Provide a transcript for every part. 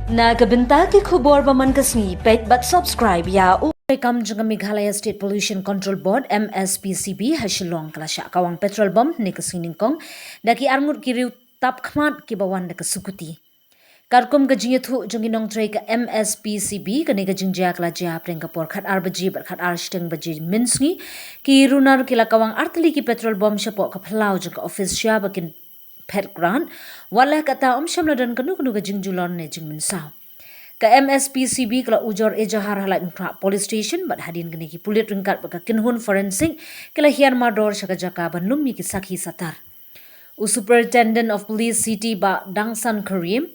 Nagabenta ki khubor baman kasni pet but subscribe ya u Kam janga Meghalaya State Pollution Control Board MSPCB Hashilong Kalasha Kawang Petrol Bomb ni kasining kong daki armut kiriu tap khmat ki bawan da kasukuti Karkum gajing thu jangi nong tray ka MSPCB kani gajing ja kala ja preng kapor khat arbaji bar khat arsteng baji minsngi ki runar kila kawang artli ki petrol bomb shapo ka phlau jang office sha bakin pet grant wala kata shamladan kanu kanu gajing julon ne jing minsau ka MSPCB kala ujor ejahar halai mukra police station bat hadin gani ki pulit ringkat baka kinhun forensic kala hian mador shaka jaka banum mi ki sakhi satar Superintendent of Police City ba Dangsan Karim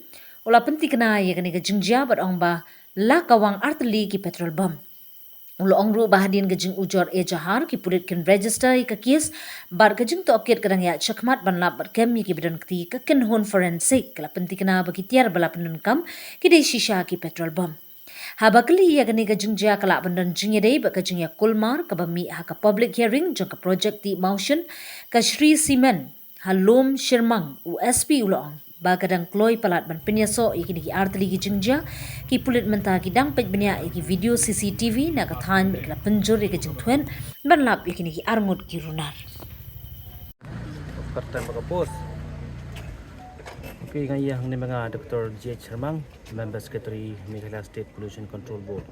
Ola penting kena ya kani ke jingja bat ong ba la kawang artli ki petrol bomb. Ulo ong ru bahadin ke jing ujor e jahar ki pulit kin register ka kes bar ke jing to okit kadang ya chakmat ban lap bar kem ki bidan kti ka kin hon forensic kala penting kena bagi tiar bala penun kam ki de shisha ki petrol bomb. Habakli ya kani ke jingja kala bandan jingye dei ba ke jing ya kulmar ka ba mi ha ka public hearing jang ka project di motion ka Shri Simen Halom Shirmang USP ulo ong Bagadang kloy palat ban penyaso iki ki artli ki jingja ki pulit menta ki dang pet benya iki video CCTV na ka than be la penjur ki jing thwen ban lap iki ki armut ki runar Pertama kapos. Oke, ngayah ni mga Dr. J.H. Hermang, Member Secretary Meghalaya State Pollution Control Board.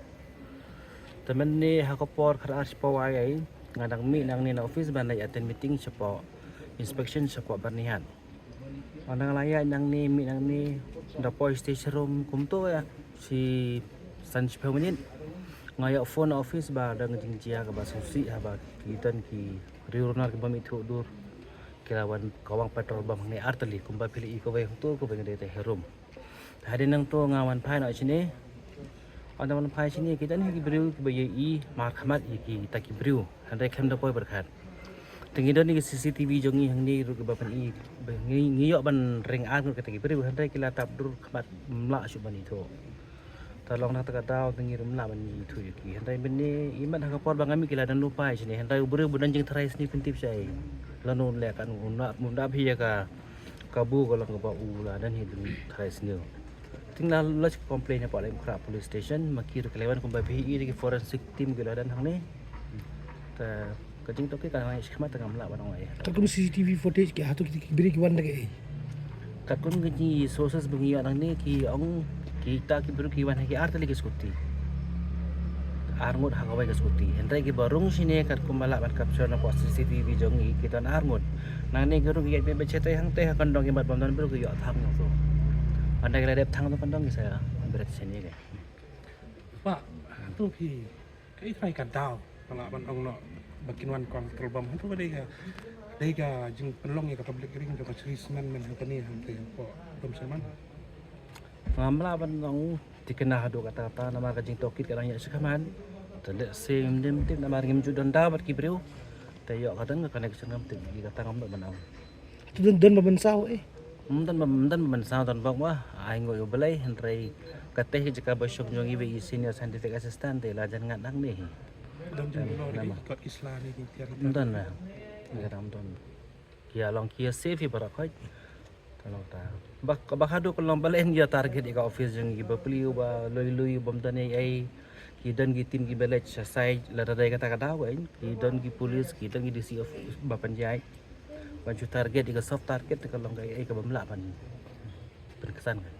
Teman ni hakapor khar pawai ai ngadang mi nang ni na office ban lai attend meeting siapa inspection siapa barnihan. Orang layak nang ni mi nang ni dapoi station room kumto ya si sanj permanent ngayak phone office ba dang jingjia ka ba susi ha ba kitan ki riurnar ke bami thu dur kelawan kawang petrol bam ni artali kumba pili ko bai tu ko bang de herum hari nang to ngawan phai na sini ada man phai sini kita ni ki briu ki bai i mar khamat ki ta ki briu handai khem dapoi berkhat Tengidon ni CCTV jongi hang ni ru bapan i ngiyok ban ring an kata ki beri handai kila tap dur khamat mla su bani tho tolong nak takatau tengi rum mla bani thu ki handai beni iman ha kapor bangami kila dan lupa sini handai beri budan jing trais ni pintip sai lanu le kan munda phi ka kabu ko lang ba ula dan hidun trais ni tinggal lodge complain apa lain kra police station makir kelewan ko ba phi i forensic team kila dan hang ni ta Kajing toki kan mai skema tengah melak barang ai. Takun CCTV footage ke hatu ki beri ki wan lagi. Takun gaji sources bengi orang ni ki ong kita ki beru ki wan ki artali ki skuti. Armut hagawai ki skuti. Hentai ki barung sini kat kumalak ban capture na pos CCTV jongi kita armut. Nang ni gerung ki be cetai hang teh kan dong ki bat bam dan beru ki yo thang tu. Anda kira dep thang tu kan dong ki saya berat sini ke. Pak, tu ki kai try kan dau. Kalau ban ong no bakin wan kontrol bom itu ada ga jing penlong ya ka public hearing jo ka Srisman men ha pani ham te ko dom saman Ngamla ban ong dikena hadu kata-kata nama kajing tokit kadang ya sekaman tele sim dim tim nama ngim judan da bat ki breu tayo kadang connection ngam tim ki kata ngam ban ong tu don ban sao dan mensau dan bang wah ai ngoi belai hendrai kateh jika besok jongi be senior scientific assistant te la jan ngadang ni don nama kot Islam ni tiar dan lah ngadang don kia long kia safe bara khoi tolong ta bak hadu kolong balen dia target ka office jongi ba peliu ba loi bom dan ai ki dan ki tim ki belaj sai la dai kata kata ai ki dan ki police ki dan ki DC of ba panjai Baju target juga soft target kalau nggak ai ka bamla ban berkesan kan